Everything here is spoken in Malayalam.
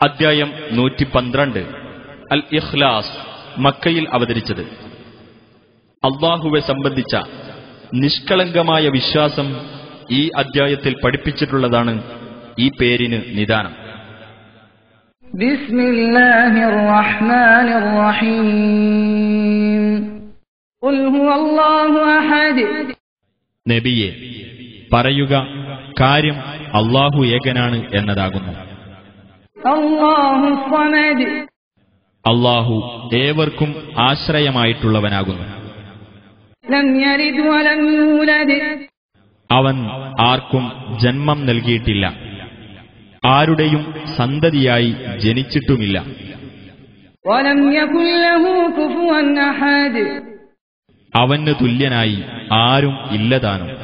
അദ്ധ്യായം 112 അൽ ഇഖ്ലാസ് മക്കയിൽ അവതരിച്ചത്. അല്ലാഹുവെ സംബന്ധിച്ച നിഷ്കളങ്കമായ വിശ്വാസം ഈ അദ്ധ്യായത്തിൽ പഠിപ്പിച്ചിട്ടുള്ളതാണ് ഈ പേരിന് നിദാനം. ബിസ്മില്ലാഹിർ റഹ്മാനിർ റഹീം. ഖുൽ ഹുവല്ലാഹു അഹദ്. നബിയെ പറയുക, കാര്യം അല്ലാഹു ഏകനാണ് എന്നതാകുന്നു. അല്ലാഹു സ്വമദ്. അല്ലാഹു ഏവർക്കും ആശ്രയമായിട്ടുള്ളവനാകുന്നു. ലം യലിദ് വലം യൂലദ്. അവൻ ആർക്കും ജന്മം നൽകിയിട്ടില്ല, ആരുടെയും സന്തതിയായി ജനിച്ചിട്ടുമില്ല. വലം യകുൽ ലഹു കുഫുവൻ അഹദ്. അവന് തുല്യനായി ആരും ഇല്ലതാനും.